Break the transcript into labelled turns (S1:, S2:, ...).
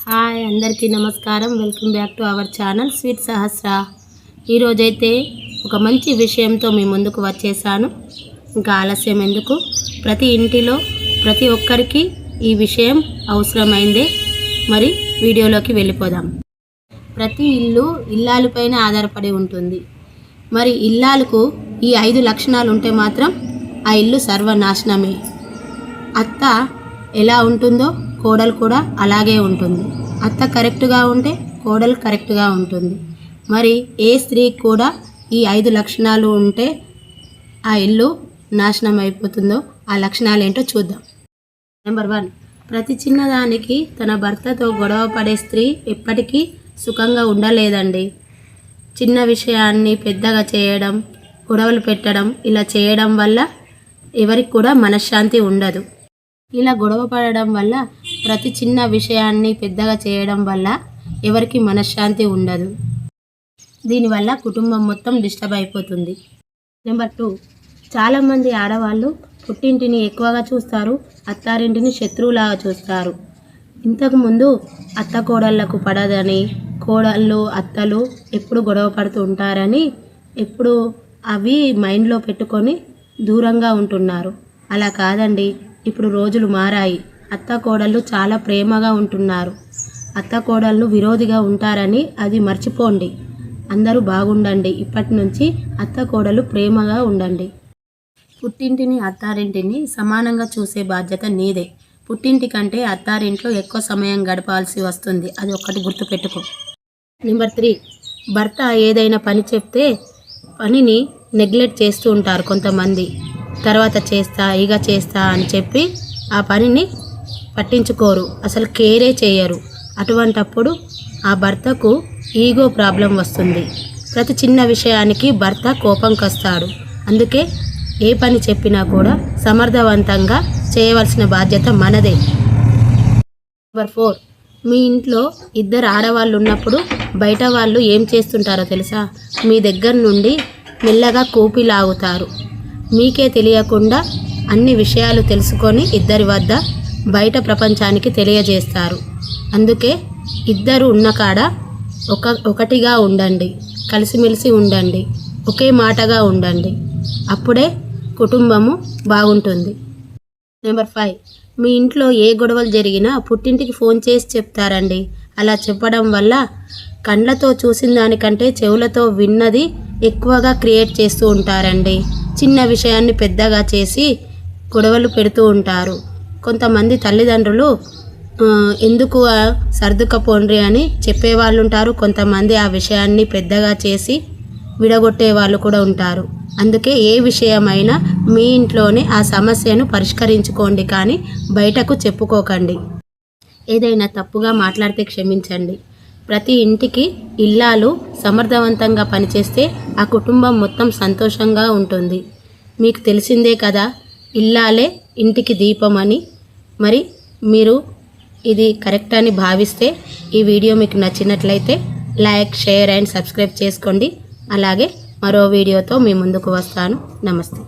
S1: Hi అందరికీ నమస్కారం. Welcome back to our channel sweet Sahasra. ఈరోజైతే ఒక మంచి విషయంతో మీ ముందుకు వచ్చేసాను. ఇంకా ఆలస్యం ఎందుకు, ప్రతి ఇంటిలో ప్రతి ఒక్కరికి ఈ విషయం అవసరమైందే. మరి వీడియోలోకి వెళ్ళిపోదాం. ప్రతి ఇల్లు ఇల్లాలపైన ఆధారపడి ఉంటుంది. మరి ఇల్లాలకు ఈ 5 లక్షణాలు ఉంటే మాత్రం ఆ ఇల్లు సర్వనాశనమే. అత్త ఎలా ఉంటుందో కోడలు కూడా అలాగే ఉంటుంది. అత్త కరెక్ట్గా ఉంటే కోడలు కరెక్ట్గా ఉంటుంది. మరి ఏ స్త్రీకి కూడా ఈ 5 లక్షణాలు ఉంటే ఆ ఇల్లు నాశనం అయిపోతుందో ఆ లక్షణాలు ఏంటో చూద్దాం. నెంబర్ 1, ప్రతి చిన్నదానికి తన భర్తతో గొడవ పడే స్త్రీ ఎప్పటికీ సుఖంగా ఉండలేదండి. చిన్న విషయాన్ని పెద్దగా చేయడం, గొడవలు పెట్టడం, ఇలా చేయడం వల్ల ఎవరికి కూడా మనశ్శాంతి ఉండదు. ఇలా గొడవ పడడం వల్ల, ప్రతి చిన్న విషయాన్ని పెద్దగా చేయడం వల్ల ఎవరికి మనశ్శాంతి ఉండదు. దీనివల్ల కుటుంబం మొత్తం డిస్టర్బ్ అయిపోతుంది. నెంబర్ 2, చాలామంది ఆడవాళ్ళు పుట్టింటిని ఎక్కువగా చూస్తారు, అత్తారింటిని శత్రువులాగా చూస్తారు. ఇంతకుముందు అత్త కోడళ్లకు పడదని, కోడళ్ళు అత్తలు ఎప్పుడు గొడవ పడుతూ ఉంటారని ఎప్పుడు అవి మైండ్లో పెట్టుకొని దూరంగా ఉంటున్నారు. అలా కాదండి, ఇప్పుడు రోజులు మారాయి. అత్త కోడళ్ళు చాలా ప్రేమగా ఉంటున్నారు. అత్త కోడళ్ళు విరోధిగా ఉంటారని అది మర్చిపోండి. అందరూ బాగుండండి. ఇప్పటి నుంచి అత్త కోడలు ప్రేమగా ఉండండి. పుట్టింటిని అత్తారింటిని సమానంగా చూసే బాధ్యత నీదే. పుట్టింటి కంటే అత్తారింట్లో ఎక్కువ సమయం గడపాల్సి వస్తుంది. అది ఒక్కటి గుర్తుపెట్టుకో. నెంబర్ 3, భర్త ఏదైనా పని చెప్తే పనిని నెగ్లెక్ట్ చేస్తూ ఉంటారు కొంతమంది. తర్వాత చేస్తా అని చెప్పి ఆ పనిని పట్టించుకోరు, అసలు కేరే చేయరు. అటువంటప్పుడు ఆ భర్తకు ఈగో ప్రాబ్లం వస్తుంది. ప్రతి చిన్న విషయానికి భర్త కోపంకి వస్తాడు. అందుకే ఏ పని చెప్పినా కూడా సమర్థవంతంగా చేయవలసిన బాధ్యత మనదే. నెంబర్ 4, మీ ఇంట్లో 2 ఆడవాళ్ళు ఉన్నప్పుడు బయట వాళ్ళు ఏం చేస్తుంటారో తెలుసా? మీ దగ్గర నుండి మెల్లగా కూపి లాగుతారు. మీకే తెలియకుండా అన్ని విషయాలు తెలుసుకొని ఇద్దరి వద్ద బయట ప్రపంచానికి తెలియజేస్తారు. అందుకే ఇద్దరు ఉన్న కాడ ఒకటిగా ఉండండి, కలిసిమెలిసి ఉండండి, ఒకే మాటగా ఉండండి. అప్పుడే కుటుంబము బాగుంటుంది. నెంబర్ 5, మీ ఇంట్లో ఏ గొడవలు జరిగినా పుట్టింటికి ఫోన్ చేసి చెప్తారండి. అలా చెప్పడం వల్ల కండ్లతో చూసిన దానికంటే చెవులతో విన్నది ఎక్కువగా క్రియేట్ చేస్తూ ఉంటారండి. చిన్న విషయాన్ని పెద్దగా చేసి గొడవలు పెడుతూ ఉంటారు. కొంతమంది తల్లిదండ్రులు ఎందుకు సర్దుకపోండ్రి అని చెప్పేవాళ్ళు ఉంటారు. కొంతమంది ఆ విషయాన్ని పెద్దగా చేసి విడగొట్టే వాళ్ళు కూడా ఉంటారు. అందుకే ఏ విషయమైనా మీ ఇంట్లోనే ఆ సమస్యను పరిష్కరించుకోండి, కానీ బయటకు చెప్పుకోకండి. ఏదైనా తప్పుగా మాట్లాడితే క్షమించండి. ప్రతి ఇంటికి ఇల్లాలు సమర్థవంతంగా పనిచేస్తే ఆ కుటుంబం మొత్తం సంతోషంగా ఉంటుంది. మీకు తెలిసిందే కదా, ఇల్లాలే ఇంటికి దీపం అని. మరి మీరు ఇది కరెక్ట్ అని భావిస్తే ఈ వీడియో మీకు నచ్చినట్లయితే లైక్, షేర్ అండ్ సబ్స్క్రైబ్ చేసుకోండి. అలాగే మరో వీడియోతో మీ ముందుకు వస్తాను. నమస్తే.